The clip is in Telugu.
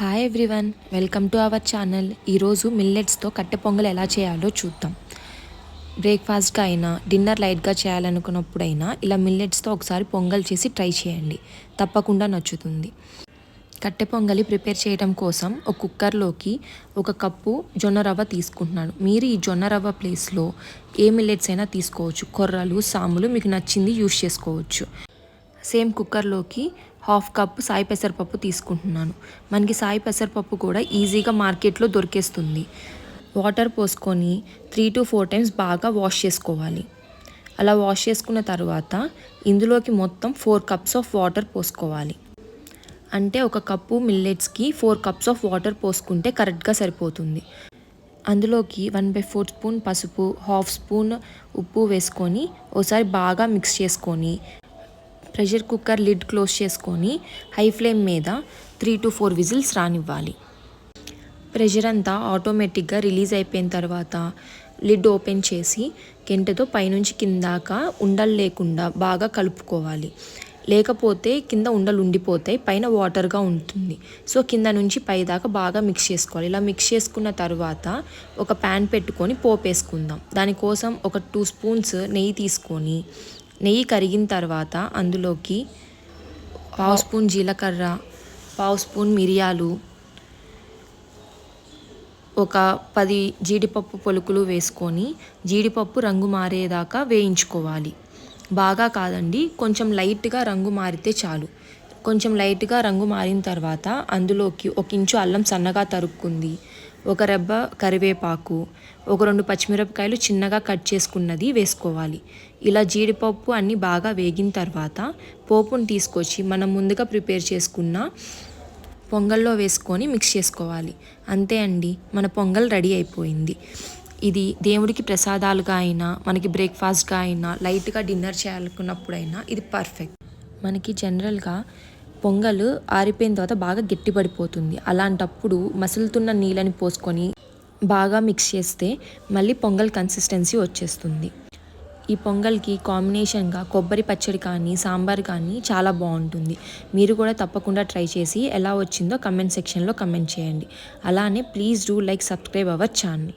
Hi everyone, welcome to our channel. ఈరోజు మిల్లెట్స్తో కట్టె పొంగల్ ఎలా చేయాలో చూద్దాం. బ్రేక్ఫాస్ట్గా అయినా డిన్నర్ లైట్గా చేయాలనుకున్నప్పుడైనా ఇలా మిల్లెట్స్తో ఒకసారి పొంగల్ చేసి ట్రై చేయండి, తప్పకుండా నచ్చుతుంది. కట్టె పొంగలి ప్రిపేర్ చేయడం కోసం ఒక కుక్కర్లోకి 1 కప్పు జొన్న రవ్వ తీసుకుంటున్నాను. మీరు ఈ జొన్న రవ్వ ప్లేస్లో ఏ మిల్లెట్స్ అయినా తీసుకోవచ్చు. కొర్రలు, సాములు మీకు నచ్చింది యూస్ చేసుకోవచ్చు. సేమ్ కుక్కర్లోకి 1/2 కప్పు సాయి పెసరపప్పు తీసుకుంటున్నాను. మనకి సాయి పెసరపప్పు కూడా ఈజీగా మార్కెట్లో దొరికేస్తుంది. వాటర్ పోసుకొని 3 to 4 టైమ్స్ బాగా వాష్ చేసుకోవాలి. అలా వాష్ చేసుకున్న తర్వాత ఇందులోకి మొత్తం 4 కప్స్ ఆఫ్ వాటర్ పోసుకోవాలి. అంటే 1 కప్పు మిల్లెట్స్కి 4 కప్స్ ఆఫ్ వాటర్ పోసుకుంటే కరెక్ట్గా సరిపోతుంది. అందులోకి 1/4 స్పూన్ పసుపు, 1/2 స్పూన్ ఉప్పు వేసుకొని ఒకసారి బాగా మిక్స్ చేసుకొని ప్రెషర్ కుక్కర్ లిడ్ క్లోజ్ చేసుకొని హై ఫ్లేమ్ మీద 3 to 4 విజిల్స్ రానివ్వాలి. ప్రెషర్ అంతా ఆటోమేటిక్గా రిలీజ్ అయిపోయిన తర్వాత లిడ్ ఓపెన్ చేసి గెంటెతో పైనుంచి కిందాక ఉండలు లేకుండా బాగా కలుపుకోవాలి. లేకపోతే కింద ఉండలు ఉండిపోతాయి, పైన వాటర్గా ఉంటుంది. సో కింద నుంచి పై దాకా బాగా మిక్స్ చేసుకోవాలి. ఇలా మిక్స్ చేసుకున్న తర్వాత ఒక ప్యాన్ పెట్టుకొని పోపు వేసుకుందాం. దానికోసం ఒక 2 స్పూన్స్ నెయ్యి తీసుకొని నెయ్యి కరిగిన తర్వాత అందులోకి 1/2 స్పూన్ జీలకర్ర, 1/2 స్పూన్ మిరియాలు, ఒక 10 జీడిపప్పు పొలుకులు వేసుకొని జీడిపప్పు రంగు మారేదాకా వేయించుకోవాలి. బాగా కాదండి, కొంచెం లైట్గా రంగు మారితే చాలు. కొంచెం లైట్గా రంగు మారిన తర్వాత అందులోకి 1 ఇంచు అల్లం సన్నగా తరుక్కుంది, 1 రెబ్బ కరివేపాకు, ఒక 2 పచ్చిమిరపకాయలు చిన్నగా కట్ చేసుకున్నది వేసుకోవాలి. ఇలా జీడిపప్పు అన్నీ బాగా వేగిన తర్వాత పోపును తీసుకొచ్చి మనం ముందుగా ప్రిపేర్ చేసుకున్న పొంగల్లో వేసుకొని మిక్స్ చేసుకోవాలి. అంతే అండి, మన పొంగల్ రెడీ అయిపోయింది. ఇది దేవుడికి ప్రసాదాలుగా అయినా, మనకి బ్రేక్ఫాస్ట్గా అయినా, లైట్గా డిన్నర్ చేయాలనుకున్నప్పుడైనా ఇది పర్ఫెక్ట్. మనకి జనరల్గా పొంగల్ ఆరిపోయిన తర్వాత బాగా గట్టిపడిపోతుంది. అలాంటప్పుడు మసులుతున్న నీళ్ళని పోసుకొని బాగా మిక్స్ చేస్తే మళ్ళీ పొంగల్ కన్సిస్టెన్సీ వచ్చేస్తుంది. ఈ పొంగల్కి కాంబినేషన్గా కొబ్బరి పచ్చడి కానీ, సాంబార్ కానీ చాలా బాగుంటుంది. మీరు కూడా తప్పకుండా ట్రై చేసి ఎలా వచ్చిందో కమెంట్ సెక్షన్లో కమెంట్ చేయండి. అలానే please do like, subscribe our channel.